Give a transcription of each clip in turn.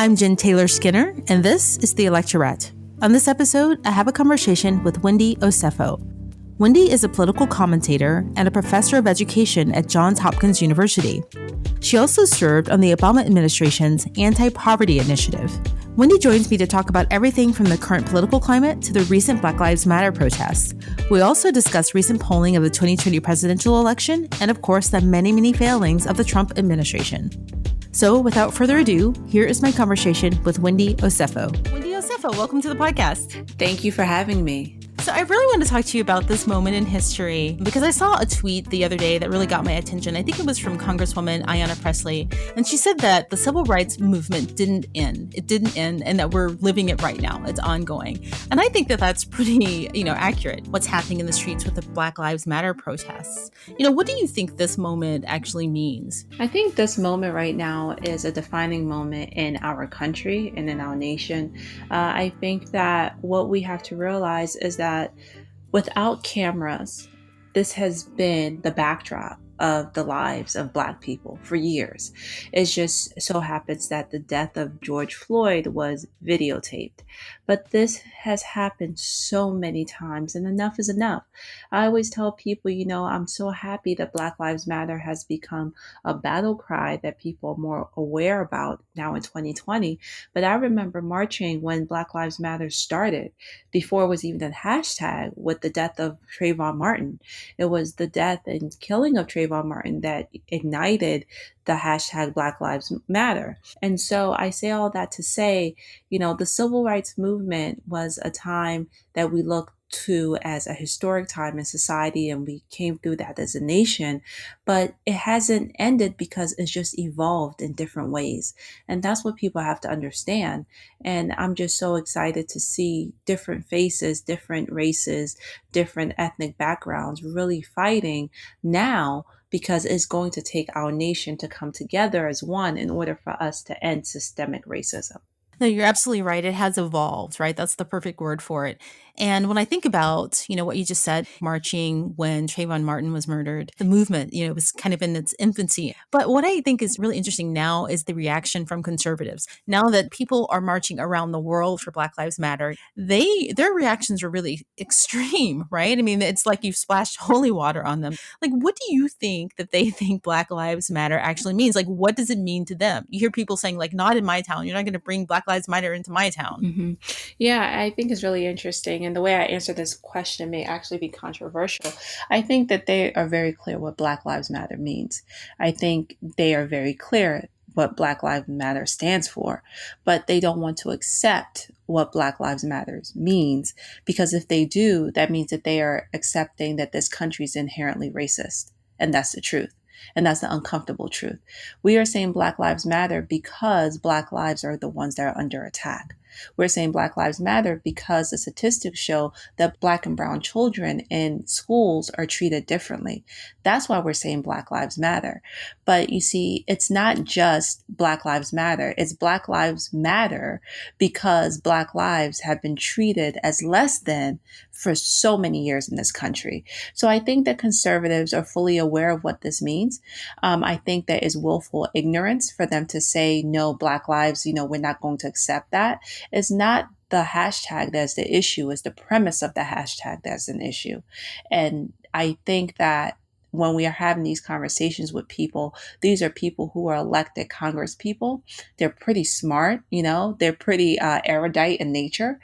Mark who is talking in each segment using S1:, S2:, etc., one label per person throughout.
S1: I'm Jen Taylor Skinner, and this is the Electorette. On this episode, I have a conversation with Wendy Osefo. Wendy is a political commentator and a professor of education at Johns Hopkins University. She also served on the Obama administration's anti-poverty initiative. Wendy joins me to talk about everything from the current political climate to the recent Black Lives Matter protests. We also discuss recent polling of the 2020 presidential election and, of course, the many failings of the Trump administration. So, without further ado, here is my conversation with Wendy Osefo. Wendy Osefo, welcome to the podcast.
S2: Thank you for having me.
S1: So I really want to talk to you about this moment in history because I saw a tweet the other day that really got my attention. I think it was from Congresswoman Ayanna Pressley, and she said that the civil rights movement didn't end. It didn't end, and that we're living it right now. It's ongoing. And I think that that's pretty, accurate. What's happening in the streets with the Black Lives Matter protests. What do you think this moment actually means?
S2: I think this moment right now is a defining moment in our country and in our nation. I think that what we have to realize is that without cameras, this has been the backdrop of the lives of Black people for years. It just so happens that the death of George Floyd was videotaped. But this has happened so many times, and enough is enough. I always tell people, I'm so happy that Black Lives Matter has become a battle cry that people are more aware about now in 2020. But I remember marching when Black Lives Matter started, before it was even a hashtag, with the death of Trayvon Martin. It was the death and killing of Trayvon Martin that ignited the hashtag Black Lives Matter. And so I say all that to say, the civil rights movement was a time that we look to as a historic time in society, and we came through that as a nation, but it hasn't ended because it's just evolved in different ways. And that's what people have to understand. And I'm just so excited to see different faces, different races, different ethnic backgrounds really fighting now, because it's going to take our nation to come together as one in order for us to end systemic racism.
S1: No, you're absolutely right. It has evolved, right? That's the perfect word for it. And when I think about, what you just said, marching when Trayvon Martin was murdered, the movement, was kind of in its infancy. But what I think is really interesting now is the reaction from conservatives. Now that people are marching around the world for Black Lives Matter, their reactions are really extreme, right? I mean, it's like you've splashed holy water on them. Like, what do you think that they think Black Lives Matter actually means? Like, what does it mean to them? You hear people saying, like, not in my town. You're not going to bring Black Lives Matter into my town.
S2: Mm-hmm. Yeah, I think it's really interesting. And the way I answer this question may actually be controversial. I think that they are very clear what Black Lives Matter means. I think they are very clear what Black Lives Matter stands for, but they don't want to accept what Black Lives Matter means, because if they do, that means that they are accepting that this country is inherently racist. And that's the truth. And that's the uncomfortable truth. We are saying Black Lives Matter because Black lives are the ones that are under attack. We're saying Black Lives Matter because the statistics show that Black and brown children in schools are treated differently. That's why we're saying Black Lives Matter. But you see, it's not just Black Lives Matter. It's Black Lives Matter because Black lives have been treated as less than for so many years in this country. So I think that conservatives are fully aware of what this means. I think there is willful ignorance for them to say, no, Black lives, we're not going to accept that. It's not the hashtag that's the issue, it's the premise of the hashtag that's an issue. And I think that when we are having these conversations with people, these are people who are elected Congress people. They're pretty smart, they're pretty erudite in nature.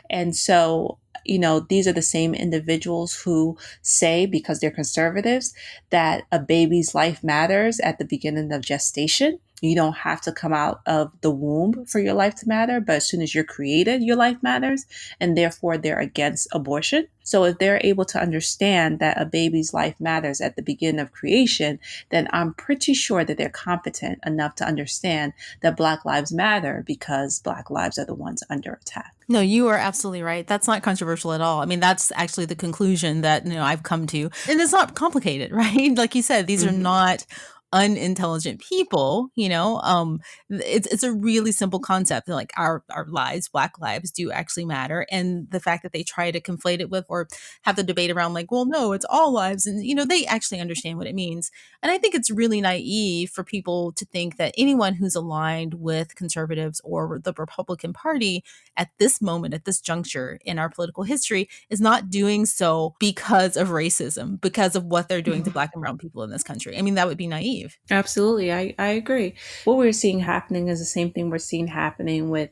S2: And so, these are the same individuals who say, because they're conservatives, that a baby's life matters at the beginning of gestation. You don't have to come out of the womb for your life to matter, but as soon as you're created, your life matters, and therefore they're against abortion. So if they're able to understand that a baby's life matters at the beginning of creation, then I'm pretty sure that they're competent enough to understand that Black lives matter because Black lives are the ones under attack.
S1: No, you are absolutely right. That's not controversial at all. I mean, that's actually the conclusion that, I've come to. And it's not complicated, right? Like you said, these are not unintelligent people, it's a really simple concept. Like our lives, Black lives, do actually matter. And the fact that they try to conflate it with or have the debate around like, well, no, it's all lives. And, they actually understand what it means. And I think it's really naive for people to think that anyone who's aligned with conservatives or the Republican Party at this moment, at this juncture in our political history, is not doing so because of racism, because of what they're doing to Black and brown people in this country. I mean, that would be naive.
S2: Absolutely. I agree. What we're seeing happening is the same thing we're seeing happening with,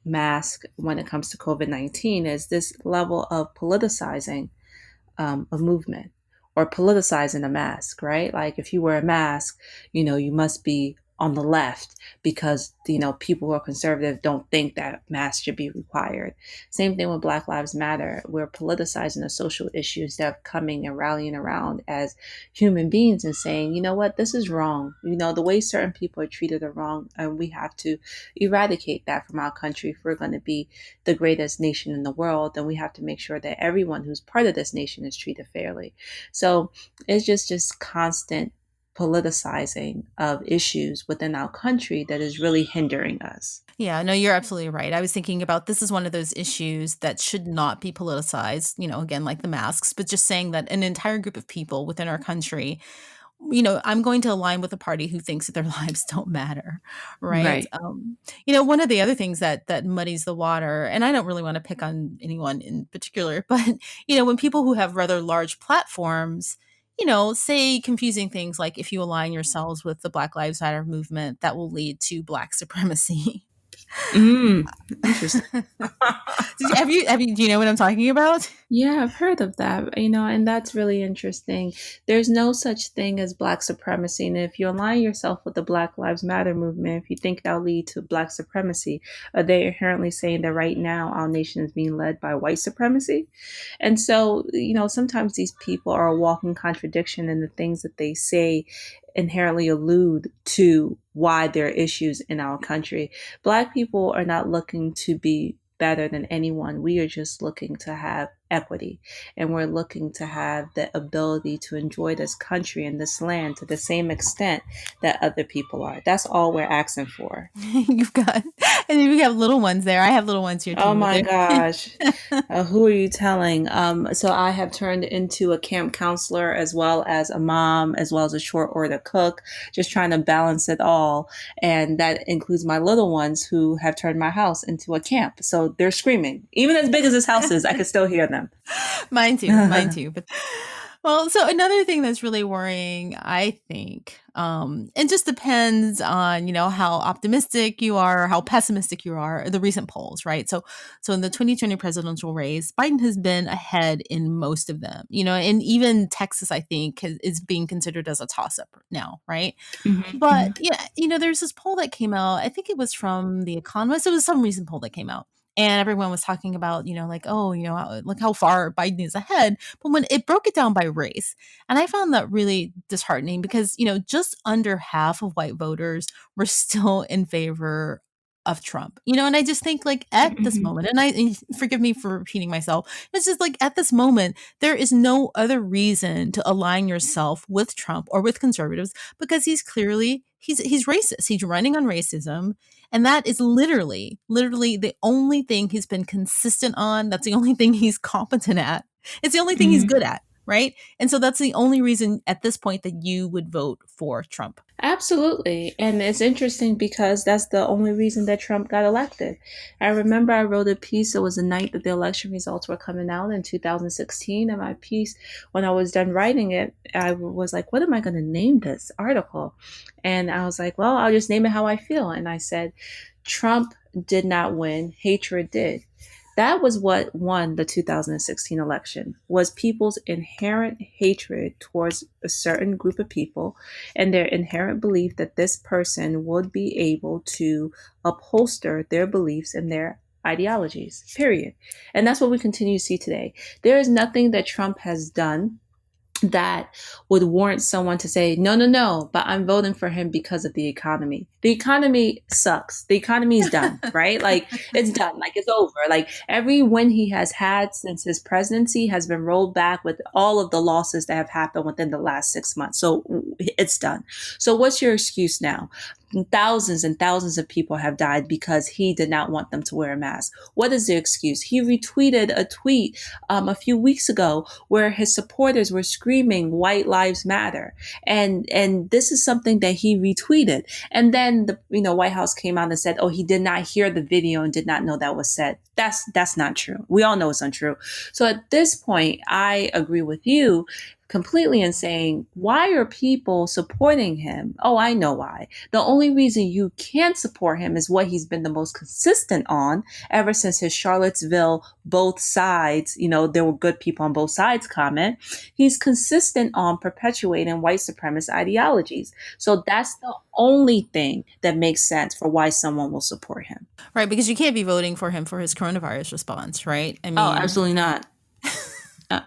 S2: mask when it comes to COVID-19, is this level of politicizing a movement or politicizing a mask, right? Like if you wear a mask, you must be on the left because, people who are conservative don't think that masks should be required. Same thing with Black Lives Matter. We're politicizing a social issue instead of coming and rallying around as human beings and saying, you know what, this is wrong. The way certain people are treated are wrong, and we have to eradicate that from our country. If we're going to be the greatest nation in the world, then we have to make sure that everyone who's part of this nation is treated fairly. So it's just constant politicizing of issues within our country that is really hindering us.
S1: Yeah, no, you're absolutely right. I was thinking about this is one of those issues that should not be politicized, again, like the masks, but just saying that an entire group of people within our country, I'm going to align with a party who thinks that their lives don't matter, right?
S2: Right.
S1: One of the other things that muddies the water, and I don't really want to pick on anyone in particular, but, when people who have rather large platforms, say confusing things like if you align yourselves with the Black Lives Matter movement, that will lead to Black supremacy.
S2: Interesting.
S1: Do you know what I'm talking about?
S2: Yeah, I've heard of that, and that's really interesting. There's no such thing as Black supremacy. And if you align yourself with the Black Lives Matter movement, if you think that'll lead to Black supremacy, are they inherently saying that right now our nation is being led by white supremacy? And so, sometimes these people are a walking contradiction, and the things that they say inherently allude to why there are issues in our country. Black people are not looking to be better than anyone. We are just looking to have equity, and we're looking to have the ability to enjoy this country and this land to the same extent that other people are. That's all we're asking for.
S1: You've got, and then we have little ones there. I have little ones here too.
S2: Oh my gosh. Who are you telling? So I have turned into a camp counselor as well as a mom, as well as a short order cook, just trying to balance it all. And that includes my little ones who have turned my house into a camp. So they're screaming. Even as big as this house is, I can still hear them.
S1: Mine too. But well, so another thing that's really worrying, I think, and just depends on, how optimistic you are, or how pessimistic you are, the recent polls, right? So in the 2020 presidential race, Biden has been ahead in most of them, and even Texas, I think, is being considered as a toss-up now, right?
S2: Mm-hmm.
S1: But there's this poll that came out. I think it was from The Economist. It was some recent poll that came out. And everyone was talking about, like, oh, look how far Biden is ahead. But when it broke it down by race, and I found that really disheartening because, just under half of white voters were still in favor of Trump, and I just think like at this moment, and forgive me for repeating myself, it's just like at this moment, there is no other reason to align yourself with Trump or with conservatives because he's racist. He's running on racism. And that is literally the only thing he's been consistent on. That's the only thing he's competent at. It's the only thing he's good at, right? And so that's the only reason at this point that you would vote for Trump.
S2: Absolutely. And it's interesting because that's the only reason that Trump got elected. I remember I wrote a piece. It was the night that the election results were coming out in 2016. And my piece, when I was done writing it, I was like, what am I going to name this article? And I was like, well, I'll just name it how I feel. And I said, Trump did not win. Hatred did. That was what won the 2016 election, was people's inherent hatred towards a certain group of people and their inherent belief that this person would be able to upholster their beliefs and their ideologies, period. And that's what we continue to see today. There is nothing that Trump has done that would warrant someone to say, no, no, no, but I'm voting for him because of the economy. The economy sucks. The economy is done, right? Like, it's done. Like, it's over. Like, every win he has had since his presidency has been rolled back with all of the losses that have happened within the last 6 months. So it's done. So what's your excuse now? Thousands and thousands of people have died because he did not want them to wear a mask. What is the excuse? He retweeted a tweet a few weeks ago where his supporters were screaming "White Lives Matter," and this is something that he retweeted. And then the White House came out and said, "Oh, he did not hear the video and did not know that was said." That's not true. We all know it's untrue. So at this point, I agree with you completely in saying, why are people supporting him? Oh, I know why. The only reason you can't support him is what he's been the most consistent on ever since his Charlottesville, both sides, there were good people on both sides comment. He's consistent on perpetuating white supremacist ideologies. So that's the only thing that makes sense for why someone will support him.
S1: Right, because you can't be voting for him for his coronavirus response, right? I mean,
S2: oh, absolutely not.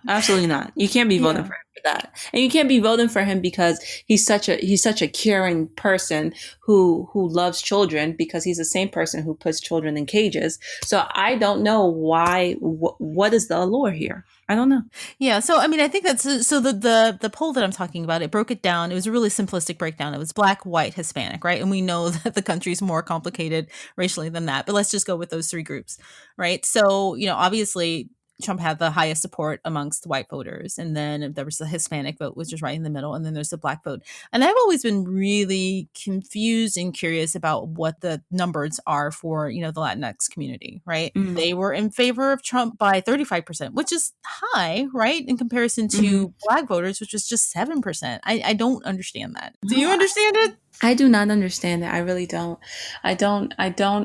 S2: Absolutely not. You can't be voting for him for that, and you can't be voting for him because he's such a caring person who loves children, because he's the same person who puts children in cages. So I don't know why. What is the allure here? I don't know.
S1: Yeah. So I mean, I think that's so the poll that I'm talking about. It broke it down. It was a really simplistic breakdown. It was Black, white, Hispanic, right? And we know that the country's more complicated racially than that. But let's just go with those three groups, right? So obviously, Trump had the highest support amongst white voters. And then there was the Hispanic vote, which is right in the middle. And then there's the Black vote. And I've always been really confused and curious about what the numbers are for, the Latinx community, right? Mm-hmm. They were in favor of Trump by 35%, which is high, right? In comparison to Black voters, which was just 7%. I don't understand that. Do you understand it?
S2: I do not understand it. I really don't. I don't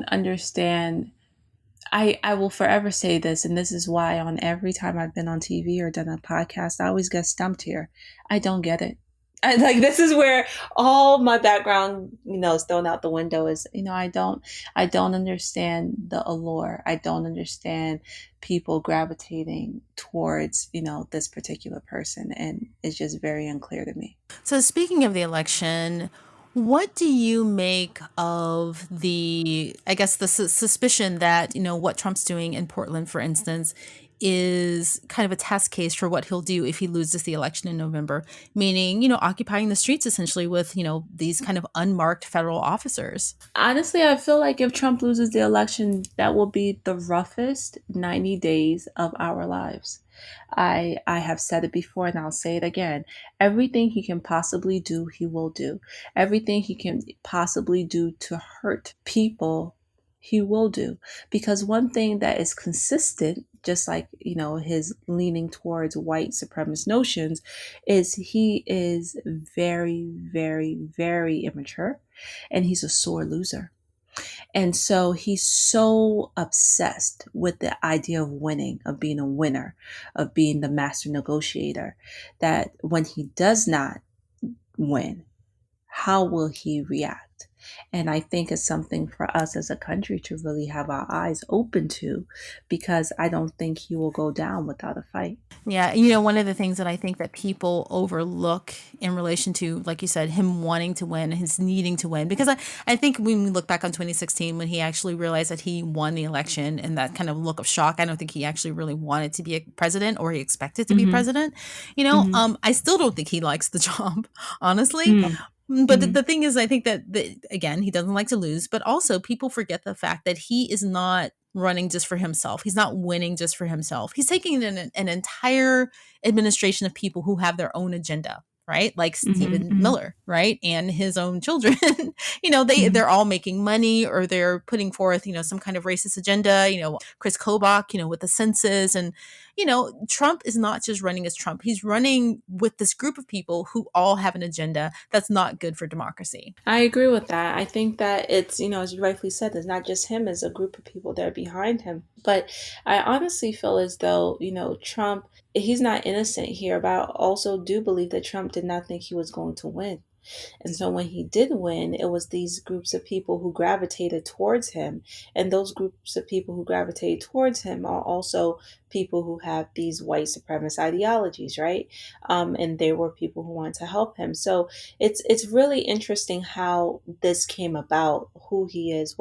S2: understand. I will forever say this, and this is why on every time I've been on TV or done a podcast, I always get stumped here. I don't get it. This is where all my background, is thrown out the window. Is I don't understand the allure. I don't understand people gravitating towards this particular person, and it's just very unclear to me.
S1: So speaking of the election, what do you make of the suspicion that, what Trump's doing in Portland, for instance, is kind of a test case for what he'll do if he loses the election in November, meaning, occupying the streets essentially with, these kind of unmarked federal officers?
S2: Honestly, I feel like if Trump loses the election, that will be the roughest 90 days of our lives. I have said it before and I'll say it again. Everything he can possibly do, he will do. Everything he can possibly do to hurt people, he will do. Because one thing that is consistent, just like, his leaning towards white supremacist notions, is he is very, very, very immature, and he's a sore loser. And so he's so obsessed with the idea of winning, of being a winner, of being the master negotiator, that when he does not win, how will he react? And I think it's something for us as a country to really have our eyes open to, because I don't think he will go down without a fight.
S1: Yeah. One of the things that I think that people overlook in relation to, like you said, him wanting to win, his needing to win, because I think when we look back on 2016, when he actually realized that he won the election and that kind of look of shock, I don't think he actually really wanted to be a president, or he expected to be president. I still don't think he likes the job, honestly. But the thing is, I think that, again, he doesn't like to lose, but also people forget the fact that he is not running just for himself. He's not winning just for himself. He's taking an entire administration of people who have their own agenda, right? Like Stephen Miller, right? And his own children, they're all making money, or they're putting forth, some kind of racist agenda, Chris Kobach, with the census. And, Trump is not just running as Trump. He's running with this group of people who all have an agenda that's not good for democracy.
S2: I agree with that. I think that it's, as you rightfully said, it's not just him, it's a group of people that are behind him. But I honestly feel as though, Trump, he's not innocent here, but I also do believe that Trump did not think he was going to win. And so when he did win, it was these groups of people who gravitated towards him. And those groups of people who gravitated towards him are also people who have these white supremacist ideologies, right? And there were people who wanted to help him. So it's really interesting how this came about, who he is,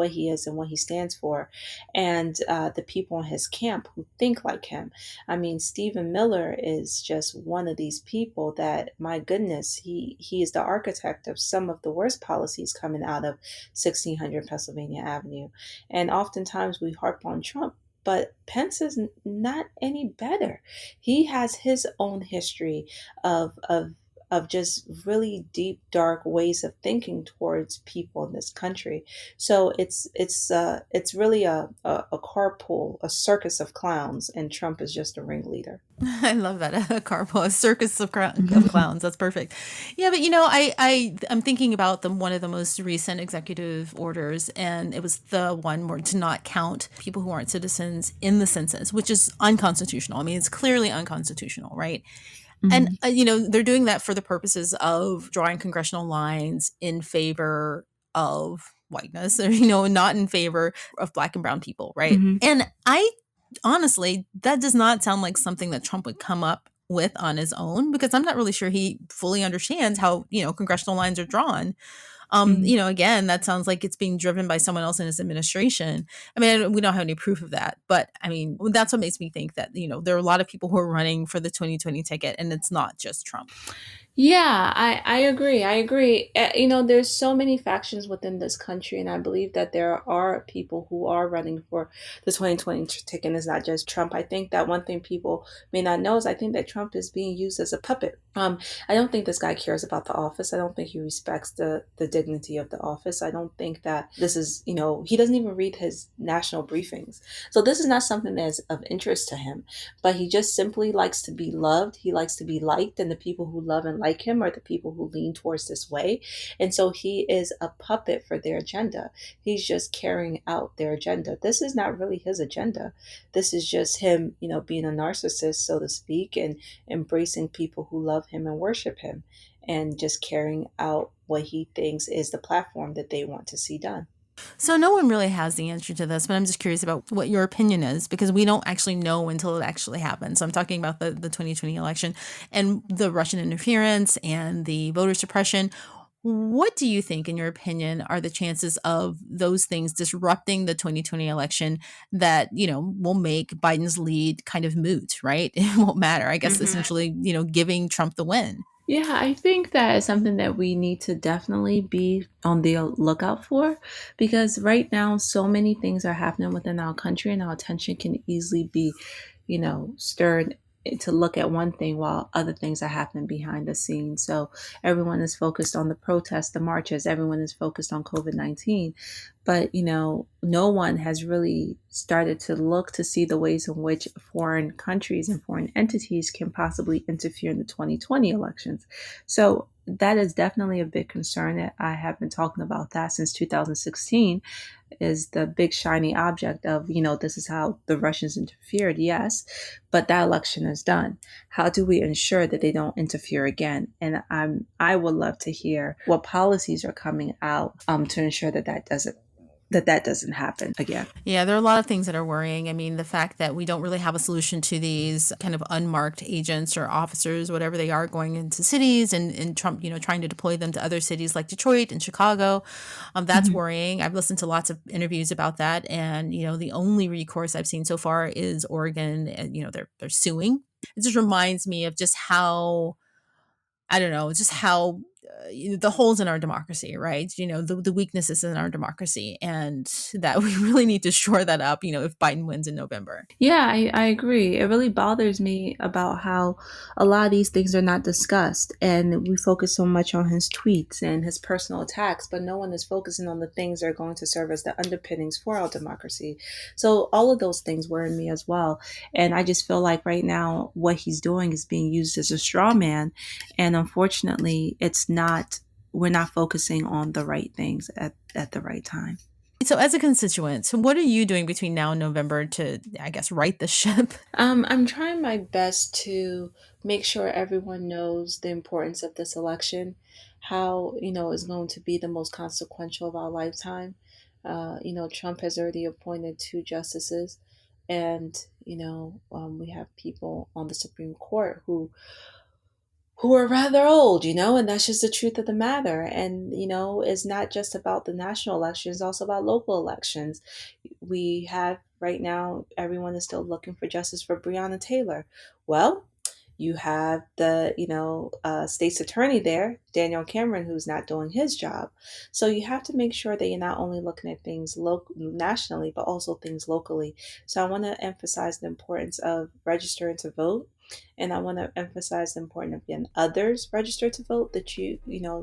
S2: and what he stands for, and the people in his camp who think like him. I mean, Stephen Miller is just one of these people that, my goodness, he is the architect of some of the worst policies coming out of 1600 Pennsylvania Avenue. And oftentimes we harp on Trump, but Pence is not any better. He has his own history of just really deep, dark ways of thinking towards people in this country. So it's really a carpool, a circus of clowns, and Trump is just a ringleader.
S1: I love that. A carpool, a circus of clowns. That's perfect. Yeah, but I'm thinking about one of the most recent executive orders, and it was the one where to not count people who aren't citizens in the census, which is unconstitutional. I mean, it's clearly unconstitutional, right? And, they're doing that for the purposes of drawing congressional lines in favor of whiteness, or, not in favor of Black and brown people, right?
S2: Mhm.
S1: And honestly, that does not sound like something that Trump would come up with on his own, because I'm not really sure he fully understands how, congressional lines are drawn. Again, that sounds like it's being driven by someone else in his administration. I mean, we don't have any proof of that, but I mean, that's what makes me think that, there are a lot of people who are running for the 2020 ticket, and it's not just Trump.
S2: Yeah, I agree. I agree. There's so many factions within this country, and I believe that there are people who are running for the 2020 ticket, and it's not just Trump. I think that one thing people may not know is I think that Trump is being used as a puppet. I don't think this guy cares about the office. I don't think he respects the dignity of the office. I don't think that this is, he doesn't even read his national briefings. So this is not something that's of interest to him, but he just simply likes to be loved. He likes to be liked, and the people who love and like him are the people who lean towards this way. And so he is a puppet for their agenda. He's just carrying out their agenda. This is not really his agenda. This is just him, being a narcissist, so to speak, and embracing people who love him and worship him, and just carrying out what he thinks is the platform that they want to see done.
S1: So no one really has the answer to this, but I'm just curious about what your opinion is, because we don't actually know until it actually happens. So I'm talking about the 2020 election and the Russian interference and the voter suppression. What do you think, in your opinion, are the chances of those things disrupting the 2020 election that, will make Biden's lead kind of moot, right? It won't matter. I guess essentially, giving Trump the win.
S2: Yeah, I think that is something that we need to definitely be on the lookout for, because right now so many things are happening within our country, and our attention can easily be, stirred to look at one thing while other things are happening behind the scenes. So everyone is focused on the protests, the marches, everyone is focused on COVID-19. But, no one has really started to look to see the ways in which foreign countries and foreign entities can possibly interfere in the 2020 elections. So that is definitely a big concern that I have been talking about that since 2016, is the big shiny object of, this is how the Russians interfered. Yes, but that election is done. How do we ensure that they don't interfere again? And I would love to hear what policies are coming out to ensure that that doesn't happen again.
S1: Yeah, there are a lot of things that are worrying. I mean, the fact that we don't really have a solution to these kind of unmarked agents or officers, whatever they are, going into cities, and Trump, trying to deploy them to other cities like Detroit and Chicago. That's worrying. I've listened to lots of interviews about that. And, the only recourse I've seen so far is Oregon. And, they're suing. It just reminds me of just how, I don't know, just how the holes in our democracy, right? The weaknesses in our democracy, and that we really need to shore that up, if Biden wins in November.
S2: Yeah, I agree. It really bothers me about how a lot of these things are not discussed, and we focus so much on his tweets and his personal attacks, but no one is focusing on the things that are going to serve as the underpinnings for our democracy. So all of those things worry me as well. And I just feel like right now what he's doing is being used as a straw man. And unfortunately, we're not focusing on the right things at the right time.
S1: So as a constituent, so what are you doing between now and November to, I guess, right the ship?
S2: I'm trying my best to make sure everyone knows the importance of this election, how, is going to be the most consequential of our lifetime. Trump has already appointed two justices. And, we have people on the Supreme Court who are rather old, and that's just the truth of the matter. And, it's not just about the national elections, it's also about local elections. We have right now, everyone is still looking for justice for Breonna Taylor. Well, you have the, state's attorney there, Daniel Cameron, who's not doing his job. So you have to make sure that you're not only looking at things nationally, but also things locally. So I want to emphasize the importance of registering to vote. And I want to emphasize the importance of getting others registered to vote that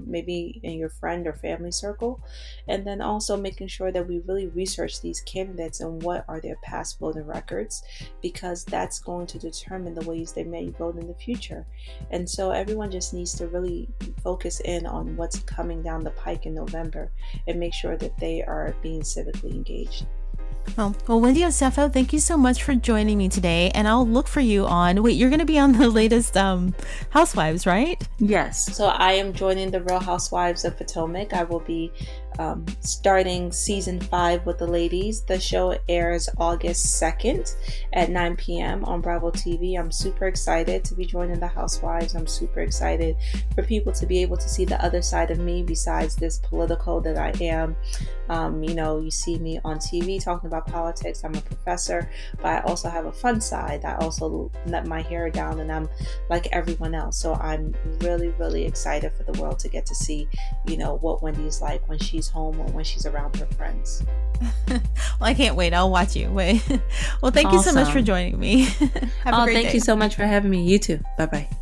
S2: maybe in your friend or family circle. And then also making sure that we really research these candidates and what are their past voting records, because that's going to determine the ways they may vote in the future. And so everyone just needs to really focus in on what's coming down the pike in November and make sure that they are being civically engaged.
S1: Well, Wendy Osefo, thank you so much for joining me today. And I'll look for you you're going to be on the latest Housewives, right?
S2: Yes. So I am joining the Real Housewives of Potomac. I will be starting season 5 with the ladies. The show airs August 2nd at 9 p.m. on Bravo TV. I'm super excited to be joining the Housewives. I'm super excited for people to be able to see the other side of me besides this political that I am. You see me on TV talking about politics. I'm a professor, but I also have a fun side. I also let my hair down and I'm like everyone else. So I'm really, really excited for the world to get to see, what Wendy's like when she's home or when she's around her friends.
S1: Well, I can't wait. I'll watch you. Wait. Well, thank you so much for joining me. Have a great day.
S2: Thank you so much for having me. You too. Bye-bye.